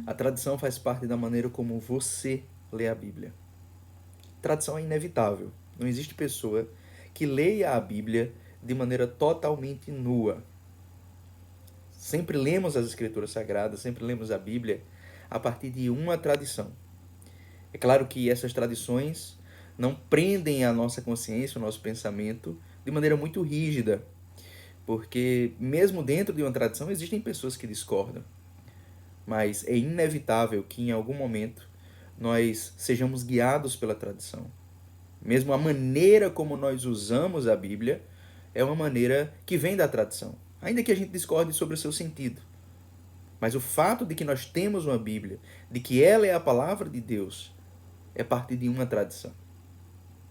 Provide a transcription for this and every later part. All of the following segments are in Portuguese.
A tradição faz parte da maneira como você lê a Bíblia. Tradição é inevitável. Não existe pessoa que leia a Bíblia de maneira totalmente nua. Sempre lemos as Escrituras Sagradas, sempre lemos a Bíblia a partir de uma tradição. É claro que essas tradições não prendem a nossa consciência, o nosso pensamento, de maneira muito rígida, porque mesmo dentro de uma tradição existem pessoas que discordam. Mas é inevitável que em algum momento nós sejamos guiados pela tradição. Mesmo a maneira como nós usamos a Bíblia é uma maneira que vem da tradição, ainda que a gente discorde sobre o seu sentido. Mas o fato de que nós temos uma Bíblia, de que ela é a palavra de Deus, é parte de uma tradição.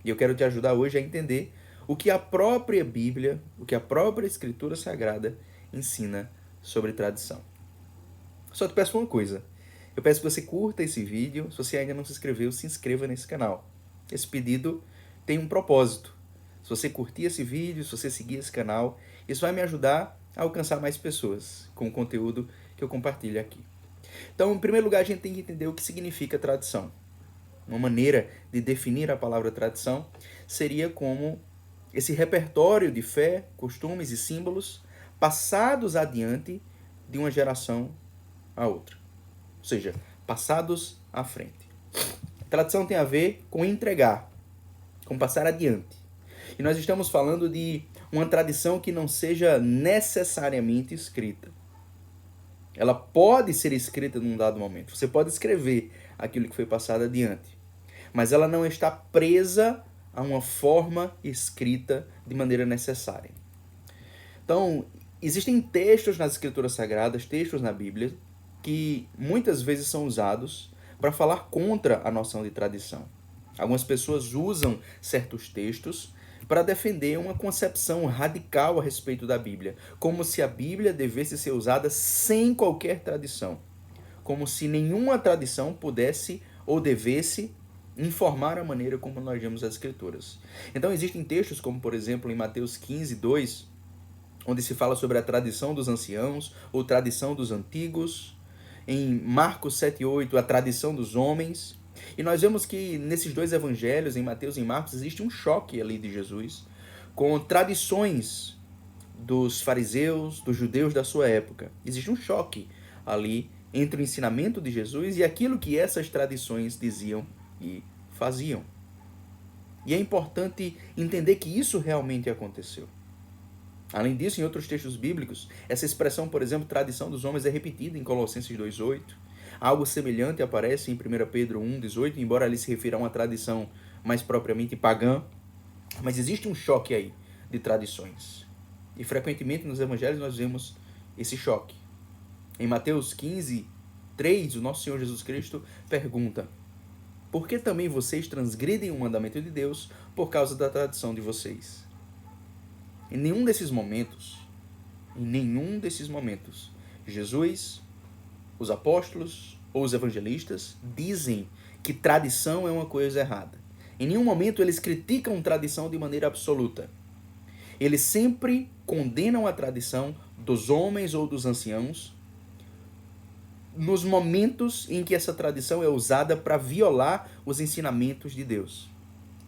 E eu quero te ajudar hoje a entender o que a própria Bíblia, o que a própria Escritura Sagrada ensina sobre tradição. Só te peço uma coisa. Eu peço que você curta esse vídeo. Se você ainda não se inscreveu, se inscreva nesse canal. Esse pedido tem um propósito. Se você curtir esse vídeo, se você seguir esse canal, isso vai me ajudar a alcançar mais pessoas com o conteúdo que eu compartilho aqui. Então, em primeiro lugar, a gente tem que entender o que significa tradição. Uma maneira de definir a palavra tradição seria como esse repertório de fé, costumes e símbolos passados adiante de uma geração a outra. Ou seja, passados à frente. Tradição tem a ver com entregar, com passar adiante. E nós estamos falando de uma tradição que não seja necessariamente escrita. Ela pode ser escrita num dado momento. Você pode escrever aquilo que foi passado adiante. Mas ela não está presa a uma forma escrita de maneira necessária. Então, existem textos nas Escrituras Sagradas, textos na Bíblia, que muitas vezes são usados para falar contra a noção de tradição. Algumas pessoas usam certos textos para defender uma concepção radical a respeito da Bíblia, como se a Bíblia devesse ser usada sem qualquer tradição, como se nenhuma tradição pudesse ou devesse informar a maneira como nós vemos as Escrituras. Então existem textos como, por exemplo, em Mateus 15, 2, onde se fala sobre a tradição dos anciãos ou tradição dos antigos. Em Marcos 7, 8, a tradição dos homens. E nós vemos que nesses dois evangelhos, em Mateus e em Marcos, existe um choque ali de Jesus com tradições dos fariseus, dos judeus da sua época. Existe um choque ali entre o ensinamento de Jesus e aquilo que essas tradições diziam e faziam. E é importante entender que isso realmente aconteceu. Além disso, em outros textos bíblicos, essa expressão, por exemplo, tradição dos homens é repetida em Colossenses 2,8. Algo semelhante aparece em 1 Pedro 1,18, embora ali se refira a uma tradição mais propriamente pagã. Mas existe um choque aí de tradições. E frequentemente nos evangelhos nós vemos esse choque. Em Mateus 15, 3, o nosso Senhor Jesus Cristo pergunta: por que também vocês transgridem o mandamento de Deus por causa da tradição de vocês? Em nenhum desses momentos, Jesus, os apóstolos ou os evangelistas dizem que tradição é uma coisa errada. Em nenhum momento eles criticam tradição de maneira absoluta. Eles sempre condenam a tradição dos homens ou dos anciãos nos momentos em que essa tradição é usada para violar os ensinamentos de Deus.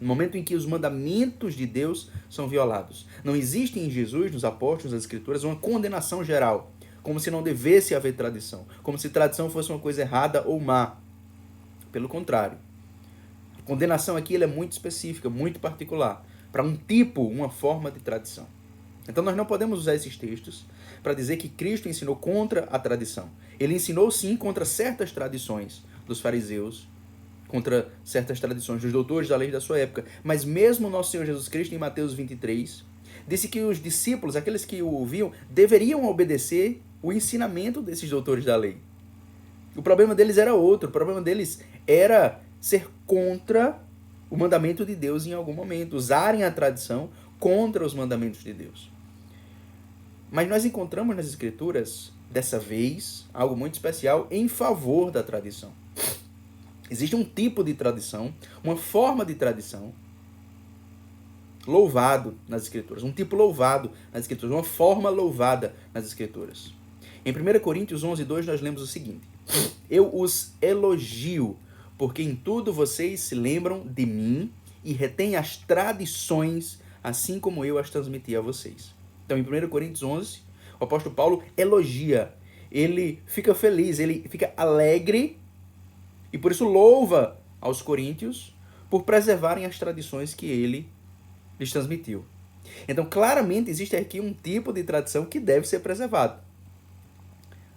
No momento em que os mandamentos de Deus são violados. Não existe em Jesus, nos apóstolos, nas escrituras, uma condenação geral, como se não devesse haver tradição, como se tradição fosse uma coisa errada ou má. Pelo contrário. A condenação aqui é muito específica, muito particular, para um tipo, uma forma de tradição. Então nós não podemos usar esses textos para dizer que Cristo ensinou contra a tradição. Ele ensinou sim contra certas tradições dos fariseus, contra certas tradições dos doutores da lei da sua época. Mas mesmo nosso Senhor Jesus Cristo, em Mateus 23, disse que os discípulos, aqueles que o ouviam, deveriam obedecer o ensinamento desses doutores da lei. O problema deles era outro. O problema deles era ser contra o mandamento de Deus em algum momento. Usarem a tradição contra os mandamentos de Deus. Mas nós encontramos nas Escrituras, dessa vez, algo muito especial em favor da tradição. Existe um tipo de tradição, uma forma de tradição louvado nas Escrituras. Um tipo louvado nas Escrituras, uma forma louvada nas Escrituras. Em 1 Coríntios 11, 2, nós lemos o seguinte: Eu os elogio, porque em tudo vocês se lembram de mim e retêm as tradições, assim como eu as transmiti a vocês. Então, em 1 Coríntios 11, o apóstolo Paulo elogia, ele fica feliz, ele fica alegre e por isso louva aos coríntios por preservarem as tradições que ele lhes transmitiu. Então, claramente, existe aqui um tipo de tradição que deve ser preservado.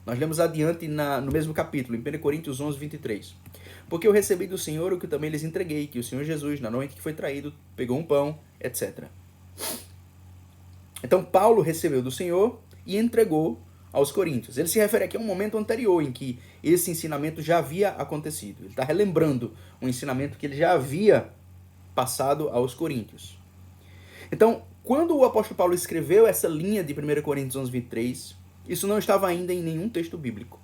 Nós lemos adiante no mesmo capítulo, em 1 Coríntios 11, 23. Porque eu recebi do Senhor o que também lhes entreguei, que o Senhor Jesus, na noite que foi traído, pegou um pão, etc. Então, Paulo recebeu do Senhor e entregou aos coríntios. Ele se refere aqui a um momento anterior em que esse ensinamento já havia acontecido. Ele está relembrando um ensinamento que ele já havia passado aos coríntios. Então, quando o apóstolo Paulo escreveu essa linha de 1 Coríntios 11, 23, isso não estava ainda em nenhum texto bíblico.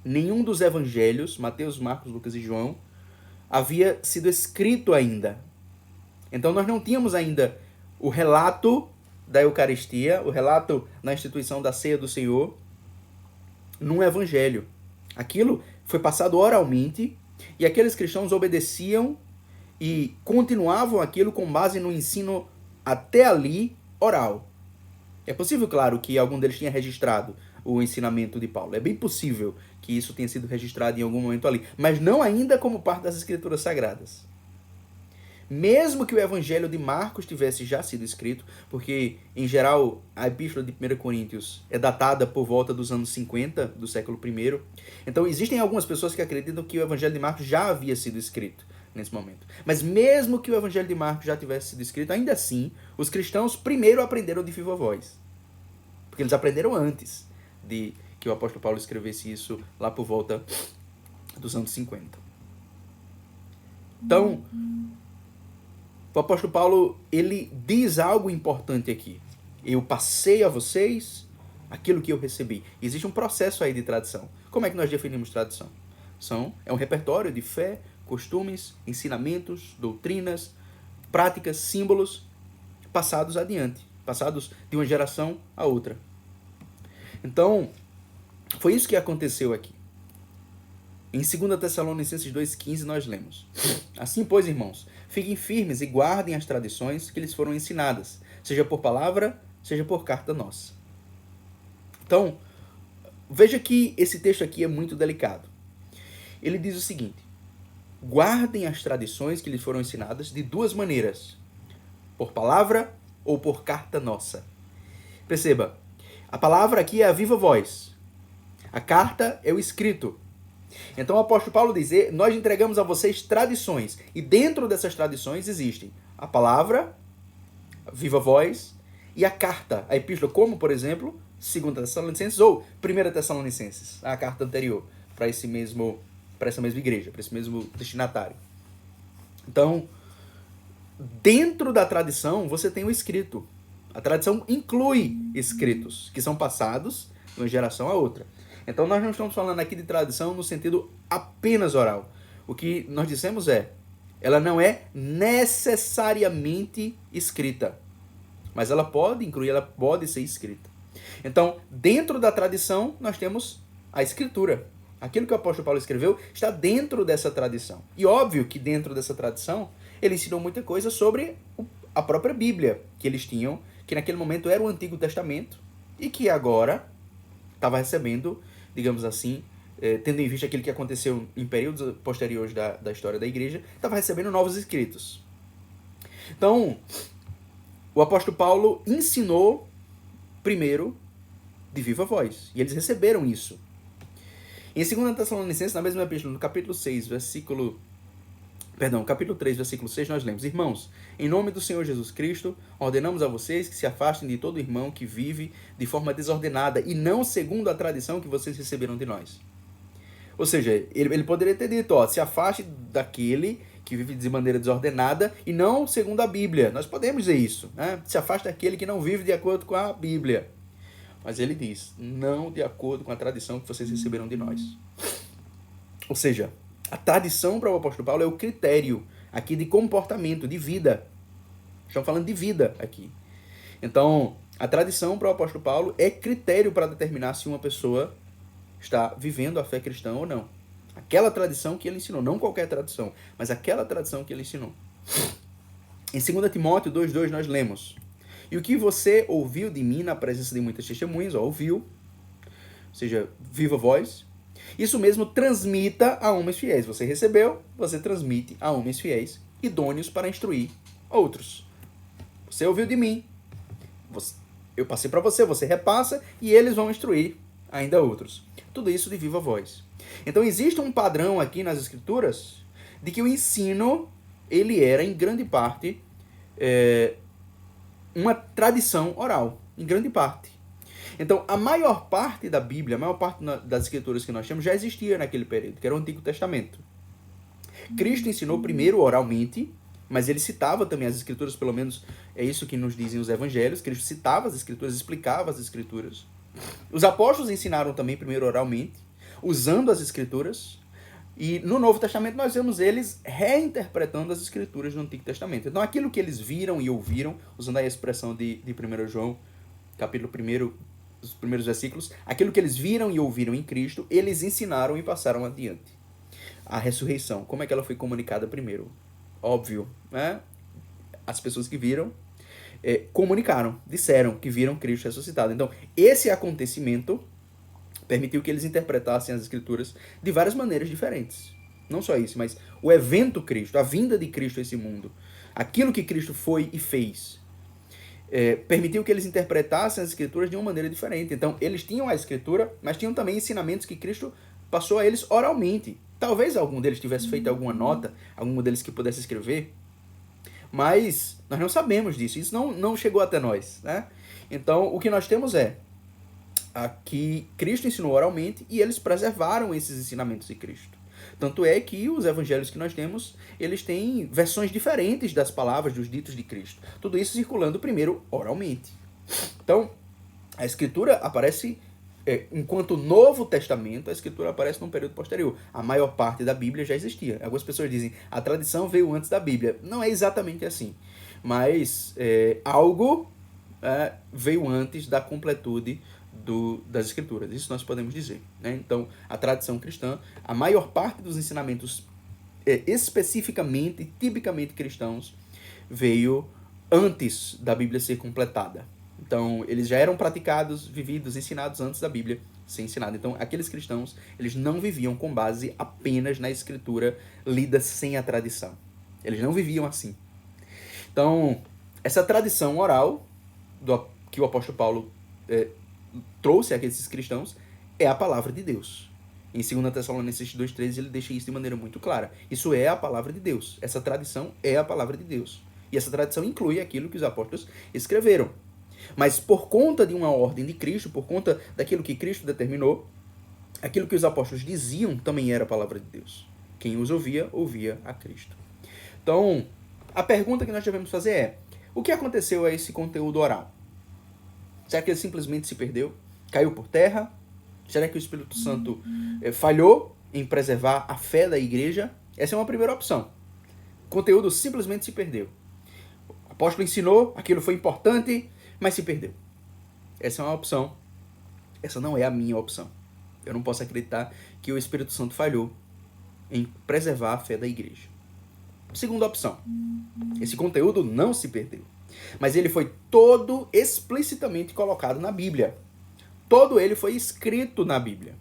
Nenhum dos evangelhos, Mateus, Marcos, Lucas e João, havia sido escrito ainda. Então nós não tínhamos ainda o relato da Eucaristia, o relato na instituição da ceia do Senhor, num evangelho. Aquilo foi passado oralmente e aqueles cristãos obedeciam e continuavam aquilo com base no ensino até ali oral. É possível, claro, que algum deles tenha registrado o ensinamento de Paulo. É bem possível que isso tenha sido registrado em algum momento ali, mas não ainda como parte das Escrituras Sagradas. Mesmo que o Evangelho de Marcos tivesse já sido escrito, porque, em geral, a Epístola de 1 Coríntios é datada por volta dos anos 50 do século I. Então, existem algumas pessoas que acreditam que o Evangelho de Marcos já havia sido escrito nesse momento. Mas mesmo que o Evangelho de Marcos já tivesse sido escrito, ainda assim, os cristãos primeiro aprenderam de viva voz. Porque eles aprenderam antes de que o apóstolo Paulo escrevesse isso lá por volta dos anos 50. Então, o apóstolo Paulo, ele diz algo importante aqui. Eu passei a vocês aquilo que eu recebi. Existe um processo aí de tradição. Como é que nós definimos tradição? É um repertório de fé, costumes, ensinamentos, doutrinas, práticas, símbolos passados adiante, passados de uma geração a outra. Então, foi isso que aconteceu aqui. Em 2 Tessalonicenses 2,15 nós lemos: Assim, pois, irmãos, fiquem firmes e guardem as tradições que lhes foram ensinadas, seja por palavra, seja por carta nossa. Então, veja que esse texto aqui é muito delicado. Ele diz o seguinte: guardem as tradições que lhes foram ensinadas de duas maneiras, por palavra ou por carta nossa. Perceba, a palavra aqui é a viva voz. A carta é o escrito. Então o apóstolo Paulo diz: nós entregamos a vocês tradições. E dentro dessas tradições existem a palavra, a viva voz, e a carta, a epístola, como, por exemplo, 2 Tessalonicenses ou 1 Tessalonicenses, a carta anterior, para essa mesma igreja, para esse mesmo destinatário. Então, dentro da tradição, você tem o escrito. A tradição inclui escritos, que são passados de uma geração a outra. Então, nós não estamos falando aqui de tradição no sentido apenas oral. O que nós dissemos ela não é necessariamente escrita, mas ela pode incluir, ela pode ser escrita. Então, dentro da tradição, nós temos a escritura. Aquilo que o apóstolo Paulo escreveu está dentro dessa tradição. E óbvio que dentro dessa tradição, ele ensinou muita coisa sobre a própria Bíblia que eles tinham, que naquele momento era o Antigo Testamento, e que agora estava recebendo, digamos assim, tendo em vista aquilo que aconteceu em períodos posteriores da história da igreja, estava recebendo novos escritos. Então, o apóstolo Paulo ensinou primeiro de viva voz, e eles receberam isso. Em 2 Tessalonicenses, na mesma epístola, no capítulo 3, versículo 6, nós lemos: Irmãos, em nome do Senhor Jesus Cristo, ordenamos a vocês que se afastem de todo irmão que vive de forma desordenada e não segundo a tradição que vocês receberam de nós. Ou seja, ele poderia ter dito, se afaste daquele que vive de maneira desordenada e não segundo a Bíblia. Nós podemos dizer isso, né? Se afaste daquele que não vive de acordo com a Bíblia. Mas ele diz, não de acordo com a tradição que vocês receberam de nós. Ou seja, a tradição para o apóstolo Paulo é o critério aqui de comportamento, de vida. Estamos falando de vida aqui. Então, a tradição para o apóstolo Paulo é critério para determinar se uma pessoa está vivendo a fé cristã ou não. Aquela tradição que ele ensinou, não qualquer tradição, mas aquela tradição que ele ensinou. Em 2 Timóteo 2,2 nós lemos: e o que você ouviu de mim na presença de muitas testemunhas, ouviu, ou seja, viva voz, isso mesmo transmita a homens fiéis. Você recebeu, você transmite a homens fiéis, idôneos para instruir outros. Você ouviu de mim, eu passei para você, você repassa e eles vão instruir ainda outros. Tudo isso de viva voz. Então existe um padrão aqui nas Escrituras de que o ensino, ele era em grande parte uma tradição oral, em grande parte. Então a maior parte da Bíblia, a maior parte das Escrituras que nós temos já existia naquele período, que era o Antigo Testamento. Cristo ensinou primeiro oralmente, mas ele citava também as Escrituras, pelo menos é isso que nos dizem os Evangelhos. Cristo citava as Escrituras, explicava as Escrituras. Os apóstolos ensinaram também primeiro oralmente, usando as Escrituras. E no Novo Testamento nós vemos eles reinterpretando as Escrituras do Antigo Testamento. Então aquilo que eles viram e ouviram, usando a expressão de 1 João, capítulo 1, os primeiros versículos, aquilo que eles viram e ouviram em Cristo, eles ensinaram e passaram adiante. A ressurreição, como é que ela foi comunicada primeiro? Óbvio, né? As pessoas que viram comunicaram, disseram que viram Cristo ressuscitado. Então, esse acontecimento permitiu que eles interpretassem as Escrituras de várias maneiras diferentes. Não só isso, mas o evento Cristo, a vinda de Cristo a esse mundo, aquilo que Cristo foi e fez, permitiu que eles interpretassem as Escrituras de uma maneira diferente. Então, eles tinham a Escritura, mas tinham também ensinamentos que Cristo passou a eles oralmente. Talvez algum deles tivesse feito alguma nota, algum deles que pudesse escrever, mas nós não sabemos disso, isso não chegou até nós, né? Então, o que nós temos que Cristo ensinou oralmente e eles preservaram esses ensinamentos de Cristo. Tanto é que os evangelhos que nós temos, eles têm versões diferentes das palavras, dos ditos de Cristo. Tudo isso circulando primeiro oralmente. Então, a Escritura aparece, enquanto Novo Testamento, a Escritura aparece num período posterior. A maior parte da Bíblia já existia. Algumas pessoas dizem, a tradição veio antes da Bíblia. Não é exatamente assim. Mas algo veio antes da completude das Escrituras. Isso nós podemos dizer, né? Então, a tradição cristã, a maior parte dos ensinamentos especificamente, tipicamente cristãos, veio antes da Bíblia ser completada. Então, eles já eram praticados, vividos, ensinados antes da Bíblia ser ensinada. Então, aqueles cristãos, eles não viviam com base apenas na Escritura lida sem a tradição. Eles não viviam assim. Então, essa tradição oral que o apóstolo Paulo trouxe a esses cristãos é a palavra de Deus. Em 2 Tessalonicenses 2,13 ele deixa isso de maneira muito clara. Isso é a palavra de Deus. Essa tradição é a palavra de Deus. E essa tradição inclui aquilo que os apóstolos escreveram. Mas por conta de uma ordem de Cristo, por conta daquilo que Cristo determinou, aquilo que os apóstolos diziam também era a palavra de Deus. Quem os ouvia, ouvia a Cristo. Então, a pergunta que nós devemos fazer é: o que aconteceu a esse conteúdo oral? Será que ele simplesmente se perdeu? Caiu por terra? Será que o Espírito Santo falhou em preservar a fé da igreja? Essa é uma primeira opção. O conteúdo simplesmente se perdeu. O apóstolo ensinou, aquilo foi importante, mas se perdeu. Essa é uma opção. Essa não é a minha opção. Eu não posso acreditar que o Espírito Santo falhou em preservar a fé da igreja. Segunda opção. Esse conteúdo não se perdeu, mas ele foi todo explicitamente colocado na Bíblia. Todo ele foi escrito na Bíblia.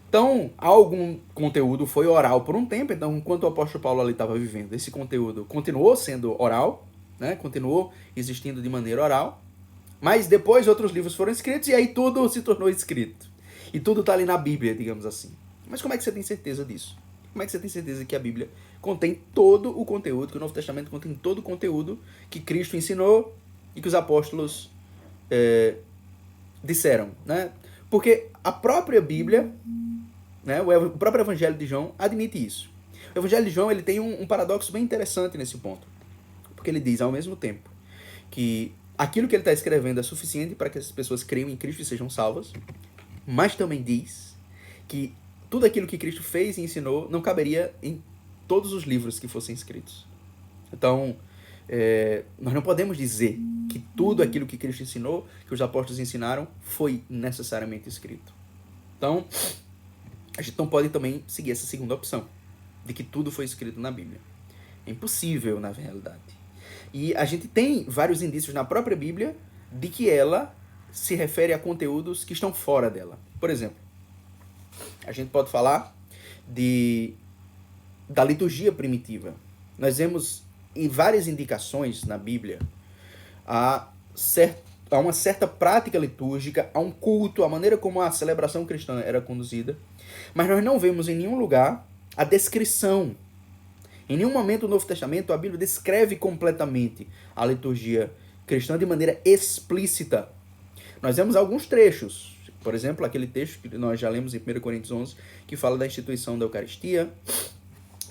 Então, algum conteúdo foi oral por um tempo. Então, enquanto o apóstolo Paulo ali estava vivendo, esse conteúdo continuou sendo oral, né? Continuou existindo de maneira oral. Mas depois outros livros foram escritos e aí tudo se tornou escrito. E tudo está ali na Bíblia, digamos assim. Mas como é que você tem certeza disso? Como é que você tem certeza que a Bíblia contém todo o conteúdo, que o Novo Testamento contém todo o conteúdo que Cristo ensinou e que os apóstolos disseram, né? Porque a própria Bíblia, né, o próprio Evangelho de João admite isso. O Evangelho de João ele tem um paradoxo bem interessante nesse ponto. Porque ele diz, ao mesmo tempo, que aquilo que ele está escrevendo é suficiente para que as pessoas creiam em Cristo e sejam salvas, mas também diz que tudo aquilo que Cristo fez e ensinou não caberia em todos os livros que fossem escritos. Então, nós não podemos dizer que tudo aquilo que Cristo ensinou, que os apóstolos ensinaram, foi necessariamente escrito. Então, a gente não pode também seguir essa segunda opção, de que tudo foi escrito na Bíblia. É impossível, na realidade. E a gente tem vários indícios na própria Bíblia de que ela se refere a conteúdos que estão fora dela. Por exemplo, a gente pode falar da liturgia primitiva. Nós vemos em várias indicações na Bíblia a uma certa prática litúrgica, a um culto, a maneira como a celebração cristã era conduzida, mas nós não vemos em nenhum lugar a descrição. Em nenhum momento do Novo Testamento a Bíblia descreve completamente a liturgia cristã de maneira explícita. Nós vemos alguns trechos, por exemplo, aquele texto que nós já lemos em 1 Coríntios 11, que fala da instituição da Eucaristia.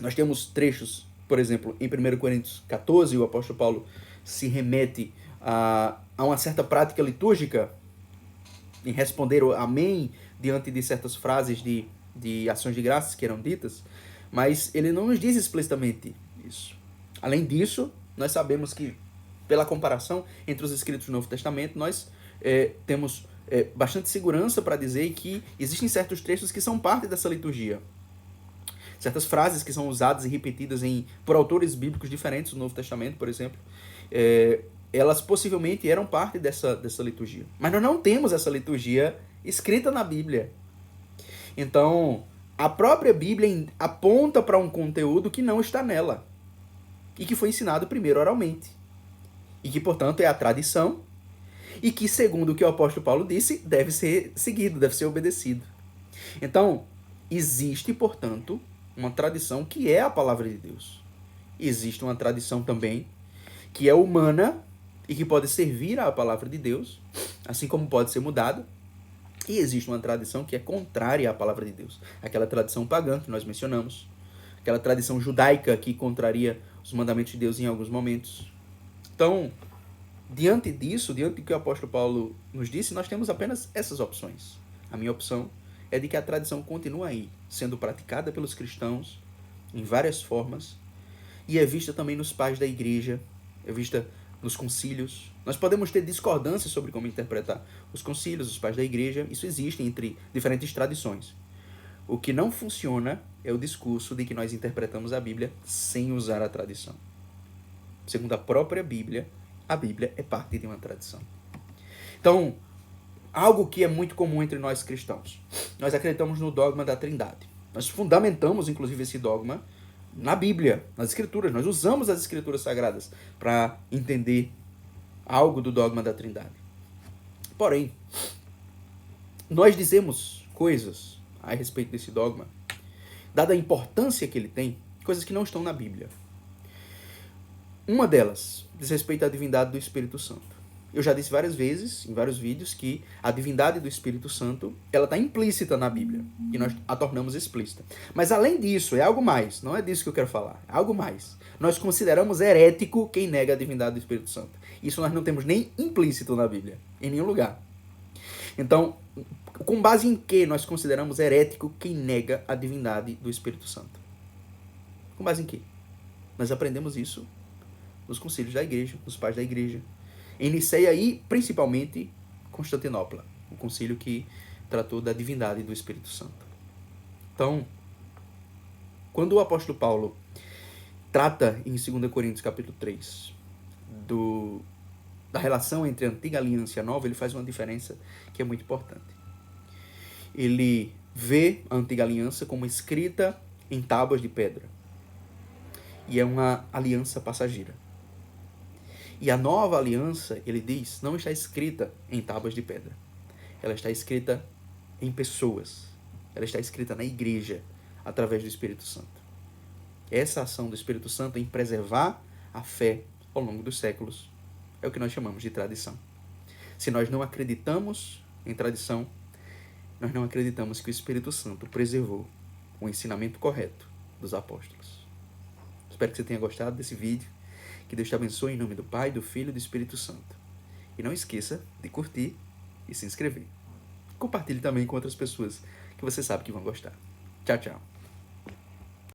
Nós temos trechos, por exemplo, em 1 Coríntios 14, o apóstolo Paulo se remete a uma certa prática litúrgica, em responder o amém diante de certas frases de ações de graças que eram ditas, mas ele não nos diz explicitamente isso. Além disso, nós sabemos que, pela comparação entre os escritos do Novo Testamento, nós temos bastante segurança para dizer que existem certos trechos que são parte dessa liturgia. Certas frases que são usadas e repetidas por autores bíblicos diferentes do Novo Testamento, por exemplo, elas possivelmente eram parte dessa liturgia. Mas nós não temos essa liturgia escrita na Bíblia. Então, a própria Bíblia aponta para um conteúdo que não está nela e que foi ensinado primeiro oralmente. E que, portanto, é a tradição e que, segundo o que o apóstolo Paulo disse, deve ser seguido, deve ser obedecido. Então, existe, portanto, uma tradição que é a palavra de Deus. Existe uma tradição também que é humana e que pode servir à palavra de Deus, assim como pode ser mudada. E existe uma tradição que é contrária à palavra de Deus. Aquela tradição pagã que nós mencionamos. Aquela tradição judaica que contraria os mandamentos de Deus em alguns momentos. Então, diante disso, diante do que o apóstolo Paulo nos disse, nós temos apenas essas opções. A minha opção é de que a tradição continua aí, sendo praticada pelos cristãos em várias formas, e é vista também nos pais da igreja, é vista nos concílios. Nós podemos ter discordâncias sobre como interpretar os concílios, os pais da igreja, isso existe entre diferentes tradições. O que não funciona é o discurso de que nós interpretamos a Bíblia sem usar a tradição. Segundo a própria Bíblia, a Bíblia é parte de uma tradição. Então, algo que é muito comum entre nós cristãos. Nós acreditamos no dogma da Trindade. Nós fundamentamos, inclusive, esse dogma na Bíblia, nas Escrituras. Nós usamos as Escrituras Sagradas para entender algo do dogma da Trindade. Porém, nós dizemos coisas a respeito desse dogma, dada a importância que ele tem, coisas que não estão na Bíblia. Uma delas diz respeito à divindade do Espírito Santo. Eu já disse várias vezes, em vários vídeos, que a divindade do Espírito Santo ela está implícita na Bíblia, e nós a tornamos explícita. Mas além disso, é algo mais, não é disso que eu quero falar, é algo mais. Nós consideramos herético quem nega a divindade do Espírito Santo. Isso nós não temos nem implícito na Bíblia, em nenhum lugar. Então, com base em que nós consideramos herético quem nega a divindade do Espírito Santo? Com base em que? Nós aprendemos isso nos concílios da igreja, nos pais da igreja. Em Niceia e, principalmente, Constantinopla, o concílio que tratou da divindade do Espírito Santo. Então, quando o apóstolo Paulo trata em 2 Coríntios capítulo 3 da relação entre a antiga aliança e a nova, ele faz uma diferença que é muito importante. Ele vê a antiga aliança como escrita em tábuas de pedra. E é uma aliança passageira. E a nova aliança, ele diz, não está escrita em tábuas de pedra. Ela está escrita em pessoas. Ela está escrita na igreja, através do Espírito Santo. Essa ação do Espírito Santo em preservar a fé ao longo dos séculos é o que nós chamamos de tradição. Se nós não acreditamos em tradição, nós não acreditamos que o Espírito Santo preservou o ensinamento correto dos apóstolos. Espero que você tenha gostado desse vídeo. Que Deus te abençoe em nome do Pai, do Filho e do Espírito Santo. E não esqueça de curtir e se inscrever. Compartilhe também com outras pessoas que você sabe que vão gostar. Tchau, tchau.